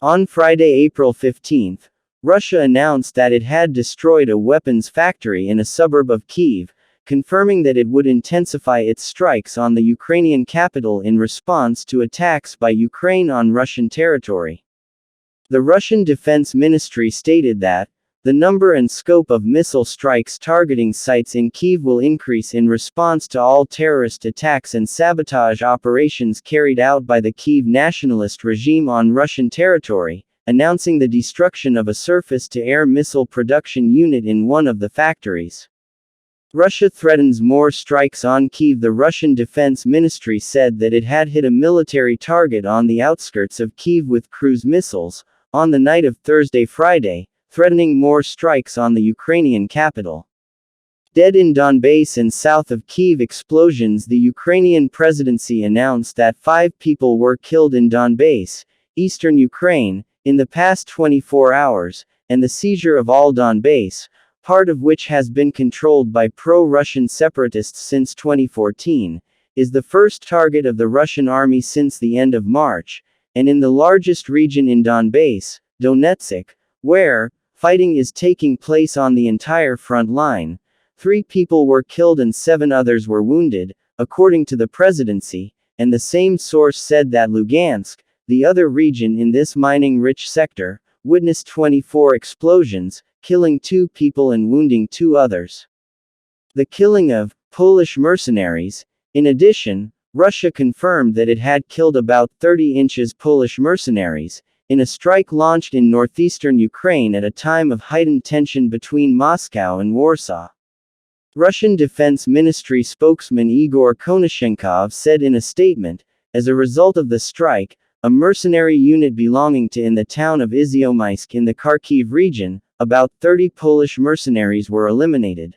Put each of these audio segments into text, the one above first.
On Friday, April 15, Russia announced that it had destroyed a weapons factory in a suburb of Kyiv, confirming that it would intensify its strikes on the Ukrainian capital in response to attacks by Ukraine on Russian territory. The Russian Defense Ministry stated that the number and scope of missile strikes targeting sites in Kyiv will increase in response to all terrorist attacks and sabotage operations carried out by the Kyiv nationalist regime on Russian territory, announcing the destruction of a surface-to-air missile production unit in one of the factories. Russia threatens more strikes on Kyiv. The Russian Defense Ministry said that it had hit a military target on the outskirts of Kyiv with cruise missiles on the night of Thursday-Friday, threatening more strikes on the Ukrainian capital. Dead in Donbass and south of Kyiv explosions. The Ukrainian presidency announced that 5 people were killed in Donbass, eastern Ukraine, in the past 24 hours, and the seizure of all Donbass, part of which has been controlled by pro-Russian separatists since 2014, is the first target of the Russian army since the end of March, and in the largest region in Donbass, Donetsk, where fighting is taking place on the entire front line. 3 people were killed and 7 others were wounded, according to the presidency, and the same source said that Lugansk, the other region in this mining-rich sector, witnessed 24 explosions, killing 2 people and wounding 2 others. The killing of Polish mercenaries. In addition, Russia confirmed that it had killed about 30 Polish mercenaries, in a strike launched in northeastern Ukraine at a time of heightened tension between Moscow and Warsaw. Russian Defense Ministry spokesman Igor Konashenkov said in a statement, as a result of the strike, a mercenary unit belonging to in the town of Iziomysk in the Kharkiv region, about 30 Polish mercenaries were eliminated.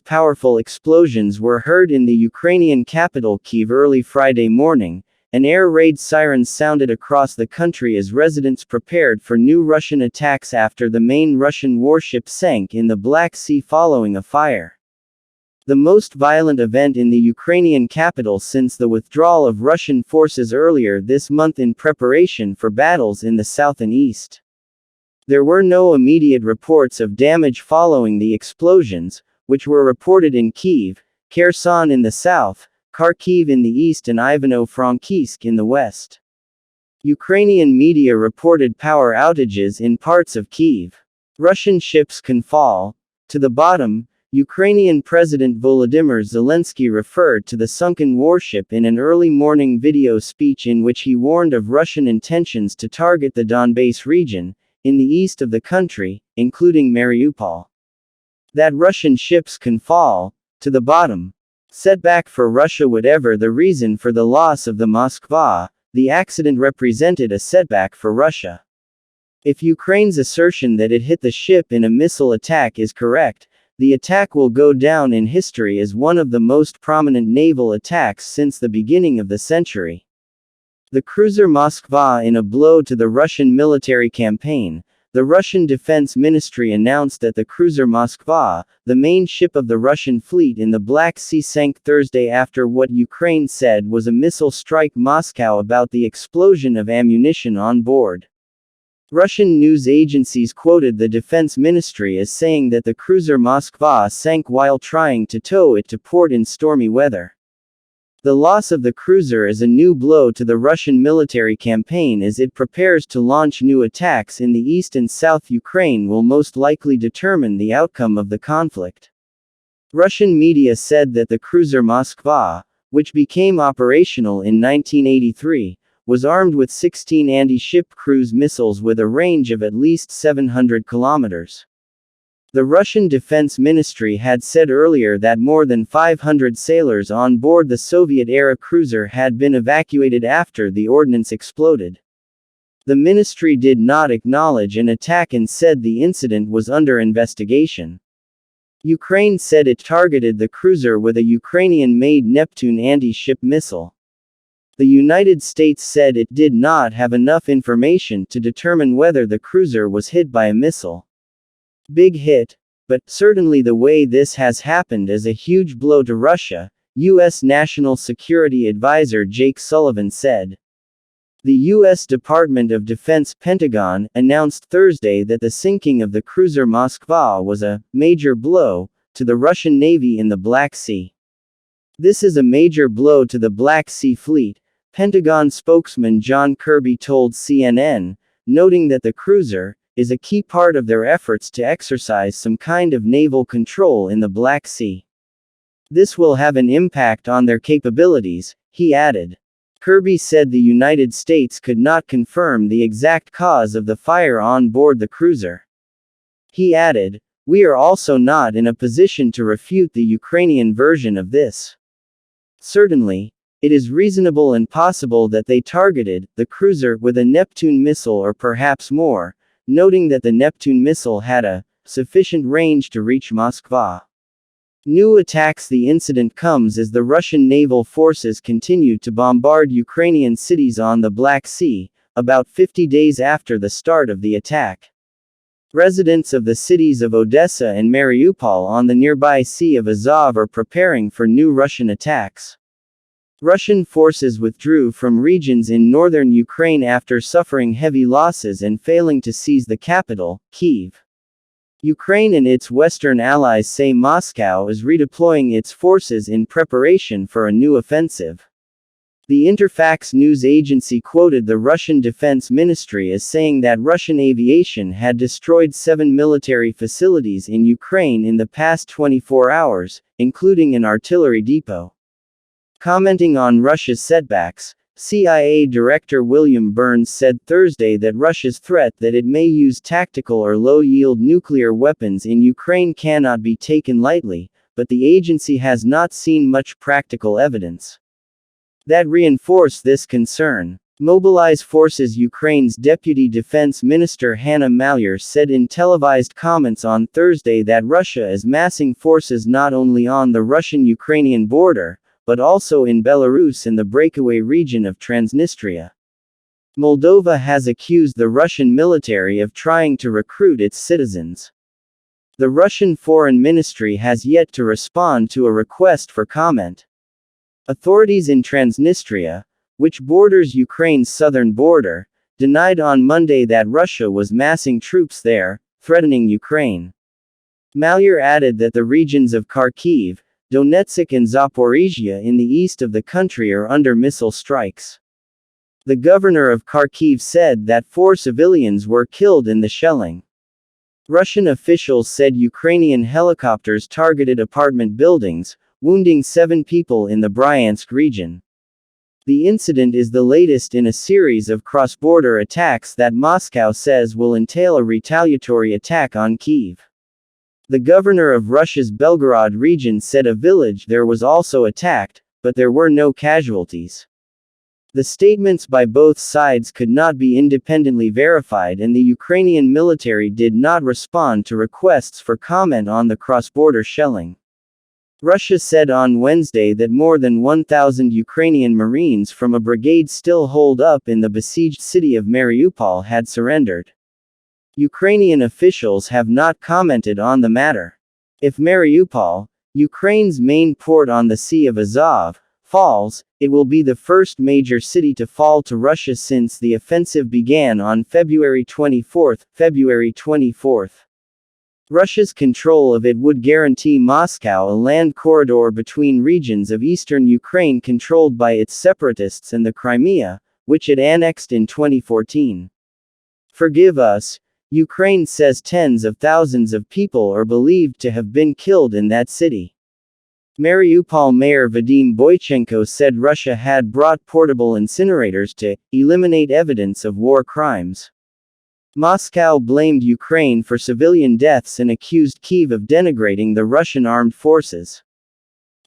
Powerful explosions were heard in the Ukrainian capital Kyiv early Friday morning, and air raid sirens sounded across the country as residents prepared for new Russian attacks after the main Russian warship sank in the Black Sea following a fire. The most violent event in the Ukrainian capital since the withdrawal of Russian forces earlier this month in preparation for battles in the south and east. There were no immediate reports of damage following the explosions, which were reported in Kyiv, Kherson in the south, Kharkiv in the east and Ivano-Frankivsk in the west. Ukrainian media reported power outages in parts of Kyiv. Russian ships can fall to the bottom. Ukrainian President Volodymyr Zelensky referred to the sunken warship in an early morning video speech in which he warned of Russian intentions to target the Donbass region, in the east of the country, including Meli-topol. That Russian ships can fall to the bottom. Setback for Russia. Whatever the reason for the loss of the Moskva, the accident represented a setback for Russia. If Ukraine's assertion that it hit the ship in a missile attack is correct, the attack will go down in history as one of the most prominent naval attacks since the beginning of the century. The cruiser Moskva. In a blow to the Russian military campaign, the Russian Defense Ministry announced that the cruiser Moskva, the main ship of the Russian fleet in the Black Sea, sank Thursday after what Ukraine said was a missile strike Moscow about the explosion of ammunition on board. Russian news agencies quoted the Defense Ministry as saying that the cruiser Moskva sank while trying to tow it to port in stormy weather. The loss of the cruiser is a new blow to the Russian military campaign as it prepares to launch new attacks in the east and south. Ukraine will most likely determine the outcome of the conflict. Russian media said that the cruiser Moskva, which became operational in 1983, was armed with 16 anti-ship cruise missiles with a range of at least 700 kilometers. The Russian Defense Ministry had said earlier that more than 500 sailors on board the Soviet-era cruiser had been evacuated after the ordnance exploded. The ministry did not acknowledge an attack and said the incident was under investigation. Ukraine said it targeted the cruiser with a Ukrainian-made Neptune anti-ship missile. The United States said it did not have enough information to determine whether the cruiser was hit by a missile. Big hit, but certainly the way this has happened is a huge blow to Russia, U.S. National Security Advisor Jake Sullivan said. The U.S. Department of Defense Pentagon announced Thursday that the sinking of the cruiser Moskva was a major blow to the Russian Navy in the Black Sea. This is a major blow to the Black Sea Fleet, Pentagon spokesman John Kirby told CNN, noting that the cruiser is a key part of their efforts to exercise some kind of naval control in the Black Sea. This will have an impact on their capabilities, he added. Kirby said the United States could not confirm the exact cause of the fire on board the cruiser. He added, "We are also not in a position to refute the Ukrainian version of this. Certainly, it is reasonable and possible that they targeted the cruiser with a Neptune missile or perhaps more, noting that the Neptune missile had a sufficient range to reach Moskva." New attacks. The incident comes as the Russian naval forces continue to bombard Ukrainian cities on the Black Sea, about 50 days after the start of the attack. Residents of the cities of Odessa and Meli-topol on the nearby Sea of Azov are preparing for new Russian attacks. Russian forces withdrew from regions in northern Ukraine after suffering heavy losses and failing to seize the capital, Kyiv. Ukraine and its Western allies say Moscow is redeploying its forces in preparation for a new offensive. The Interfax news agency quoted the Russian Defense Ministry as saying that Russian aviation had destroyed 7 military facilities in Ukraine in the past 24 hours, including an artillery depot. Commenting on Russia's setbacks, CIA Director William Burns said Thursday that Russia's threat that it may use tactical or low-yield nuclear weapons in Ukraine cannot be taken lightly, but the agency has not seen much practical evidence that reinforce this concern. Mobilize forces. Ukraine's Deputy Defense Minister Hanna Maliar said in televised comments on Thursday that Russia is massing forces not only on the Russian-Ukrainian border, but also in Belarus and the breakaway region of Transnistria. Moldova has accused the Russian military of trying to recruit its citizens. The Russian Foreign Ministry has yet to respond to a request for comment. Authorities in Transnistria, which borders Ukraine's southern border, denied on Monday that Russia was massing troops there, threatening Ukraine. Maliar added that the regions of Kharkiv, Donetsk and Zaporizhia in the east of the country are under missile strikes. The governor of Kharkiv said that 4 civilians were killed in the shelling. Russian officials said Ukrainian helicopters targeted apartment buildings, wounding 7 people in the Bryansk region. The incident is the latest in a series of cross-border attacks that Moscow says will entail a retaliatory attack on Kyiv. The governor of Russia's Belgorod region said a village there was also attacked, but there were no casualties. The statements by both sides could not be independently verified, and the Ukrainian military did not respond to requests for comment on the cross-border shelling. Russia said on Wednesday that more than 1,000 Ukrainian Marines from a brigade still holed up in the besieged city of Meli-topol had surrendered. Ukrainian officials have not commented on the matter. If Meli-topol, Ukraine's main port on the Sea of Azov, falls, it will be the first major city to fall to Russia since the offensive began on February 24. Russia's control of it would guarantee Moscow a land corridor between regions of eastern Ukraine controlled by its separatists and the Crimea, which it annexed in 2014. Forgive us, Ukraine says tens of thousands of people are believed to have been killed in that city. Meli-topol Mayor Vadim Boychenko said Russia had brought portable incinerators to eliminate evidence of war crimes. Moscow blamed Ukraine for civilian deaths and accused Kyiv of denigrating the Russian armed forces.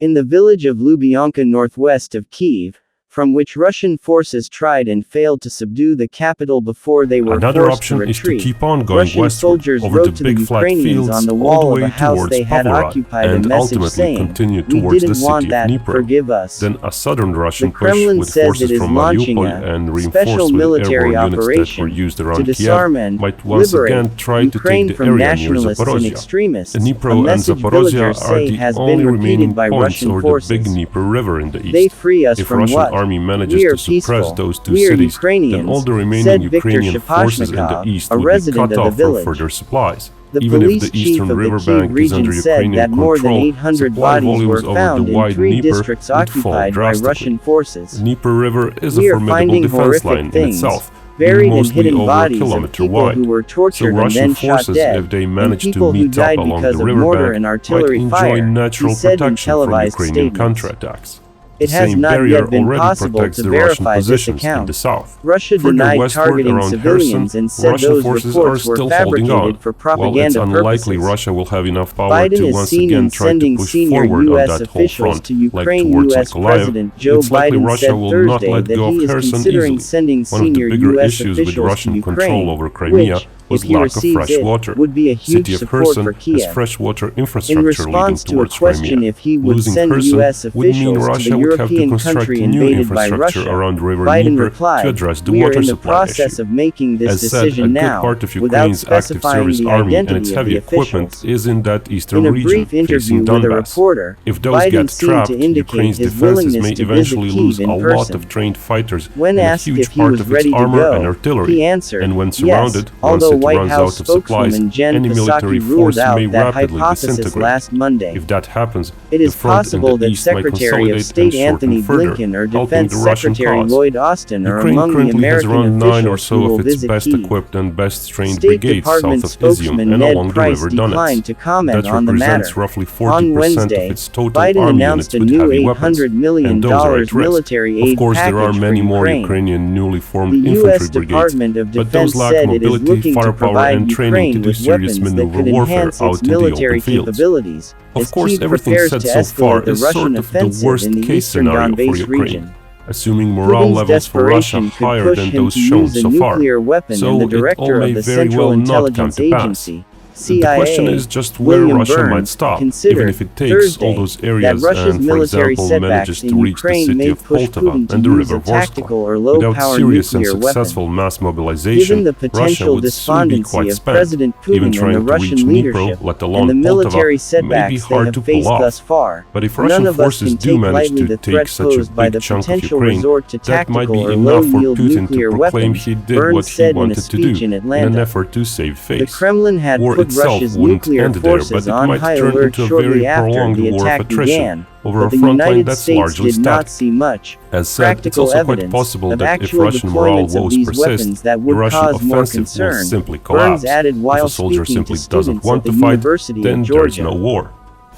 In the village of Lubyanka northwest of Kyiv, from which Russian forces tried and failed to subdue the capital before they were Another forced option to retreat, is to keep on going Russian westward soldiers over wrote the to the big flat Ukrainians fields on the all wall the of way a house towards they had Pavorad occupied a and message ultimately saying, continue "We towards the didn't want city of that, Dnipro." forgive us." Then a southern Russian The push Kremlin with says forces it is from launching Mariupol a and special reinforced with military airborne units that were operation used to around disarm Kiev and might once liberate again try to Ukraine take the from area near nationalists and Zaporozhye. extremists, a Dnipro and message Zaporozhye villagers are say the has only been repeated remaining by points Russian over the big forces. Dnieper River in the They east. free us If from Russian what? army manages "We are to suppress peaceful. those two We are cities, Ukrainians," then all the remaining said Viktor Ukrainian forces in the Shapashnikov, east a would be resident cut of the off from village. further supplies. The Even if police the chief eastern of the riverbank Kyiv is under region said Ukrainian that more than control, 800 supply bodies were volumes over found the in wide 3 Dnieper districts would fall occupied by drastically. Russian forces. The Dnieper River is "We a are formidable finding defense horrific line in things, itself, buried being and mostly hidden over a bodies of kilometer people wide. who were So tortured and Russian then shot forces, dead, if they and manage to people who meet up died along because the of mortar riverbank, and might artillery enjoy fire," he natural said in protection from televised Ukrainian statements. counterattacks. It The has same not barrier yet been already possible protects to the Russian verify this positions in account. the south. Russia Further denied westward targeting around civilians Kherson, and said Russian those forces are reports were still holding fabricated on. for While it's propaganda unlikely purposes. Russia will have enough power Biden to is once seen again in try to sending push senior forward on U.S. that whole officials front, to like Ukraine. towards U.S. Mykolaiv, President Joe it's likely Biden Russia said will not Thursday let that go he of is Kherson considering easily. sending One of the senior bigger U.S. issues with officials to Russian control Ukraine, over Crimea which, was if he lack of receives fresh it, water. would be a huge City of support Kherson for has Kyiv. fresh water In infrastructure leading response to a towards question Crimea. if he would Losing send Kherson U.S. would mean officials to Russia the would have to European construct country new invaded by infrastructure Russia, around River Biden Dnieper to replied, address the "We are water in the supply process issue." of making this As said, decision a good now, part of without Ukraine's active specifying service the army and its identity of heavy the equipment officials." is in that eastern In a region brief interview facing with a Donbass. reporter, If those Biden get seemed trapped, to indicate Ukraine's his defenses willingness may to eventually visit lose Kyiv in a lot person. of trained fighters When and a asked huge if he part was of its ready to armor and go, artillery. he answered, And when "Yes," surrounded, once although it White runs House out of supplies, spokeswoman Jen any military Psaki force ruled may out that rapidly hypothesis disintegrate. last Monday. If that happens, It the is front possible in the that east might Secretary of consolidate State and shorten Anthony further, Blinken or helping Defense the Russian Secretary cause. Lloyd Austin are Ukraine among the currently has American around 9 or officials so who will of its visit best Kyiv. equipped and best trained State brigades Department south of Izium spokesman and Ned along the Price river declined Donetsk. to comment That on the represents matter. roughly 40% On of Wednesday, its total Biden army announced units a with new heavy weapons, $800 million and those are at risk. military Of aid course, there are package for many more Ukraine. Ukrainian newly formed The infantry U.S. brigades, Department of but those Defense lack said it is mobility, looking to firepower, provide and training Ukraine to do with serious weapons that maneuver could warfare enhance out its in the open military fields. capabilities, Of as course, Kyiv everything prepares said to so far escalate the is Russian sort of the offensive worst in the case eastern scenario for Donbass Ukraine, region. assuming morale Putin's levels for Russia desperation could higher push than him those to shown use a so far. nuclear weapon, So and the it all director may of the very Central well not come Intelligence to pass. Agency, The question CIA, is just where William Russia might Burns, stop, even considered if it takes Thursday all those that areas Russia's and, for military example, setbacks manages to in reach the Ukraine city may of push Poltava Putin to and the use river a tactical Vorskla. or Without low-power serious and nuclear weapon. successful mass mobilization, Given the Russia potential would soon be despondency quite of spent. President Even Putin trying and the to reach Russian Dnipro, leadership let and alone the military Poltava, may be setbacks they hard have to pull faced off. thus far, But if none Russian of us forces can do take manage lightly to the take threat such a posed by the big chunk of potential Ukraine, resort to that might tactical be or enough for low-yield Putin nuclear to proclaim weapons, he did Burns what he said in a wanted to speech do in in an Atlanta. effort to save face. The Kremlin had War put itself Russia's wouldn't nuclear end there, forces but it on might high turn alert into a shortly very after prolonged the war of attack attrition began, over but a the front line United that's States largely did not static. see much As said, it's practical also quite evidence possible of that if actual Russian morale deployments of woes these persist, weapons that the would Russian cause more offensive will concern, simply Burns collapse. added If while a soldier speaking simply to doesn't students want at the to fight, University then of there's Georgia. no war.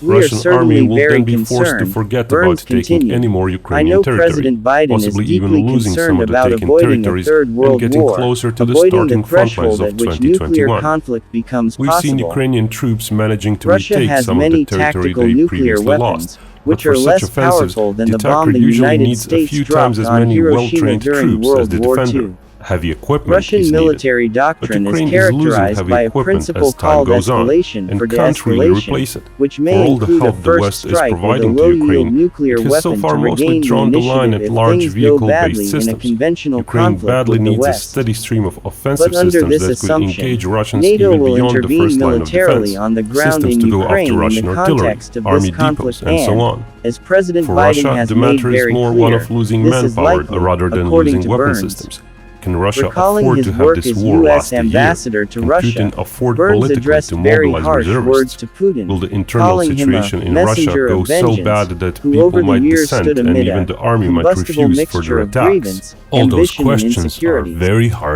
We are Russian army certainly will very then be forced to concerned, forget Burns about taking continued. any more I Ukrainian know territory, President Biden is possibly even deeply losing some concerned of the about taken avoiding a territories third and world getting war, closer to the avoiding starting the front lines threshold of at which nuclear 2021. conflict becomes We've seen possible. Ukrainian troops managing to Russia retake has some of many the territory tactical they nuclear previously weapons, lost. which But are for less such offensives, powerful than the the bomb attacker the usually United needs a States few dropped times as on many Hiroshima well-trained during troops as World the War defender. II. Heavy equipment Russian is needed. military doctrine is Ukraine is losing characterized heavy by a equipment principle as time called goes on, escalation and for can't really de-escalation, replace it. which For may all the include a help the first West is strike with a providing to low-yield Ukraine, nuclear it has so weapon far to mostly regain the drawn the line initiative at if large things go vehicle-based badly in a systems. conventional Ukraine conflict badly with the needs a West. steady stream of offensive But under systems this that could assumption, engage Russians NATO even will beyond the intervene first line of militarily defense, on the ground systems in to go Ukraine after in Russian the artillery, context of army this conflict depots, and so on. as President For Biden Russia, has the made matter is very more clear, one of losing this is manpower likely, rather than according losing to weapon Burns. systems. Can Russia Recalling afford his to have work this as war U.S. last a year? ambassador to Can Russia, Putin afford Burns politically addressed to very mobilize harsh reservists? words to Putin, Will the internal calling him situation a in Russia messenger go of so vengeance, bad that who people over the might years dissent stood and amid even a the army might combustible refuse mixture further of attacks? grievance, All those ambition, and questions are insecurities. very hard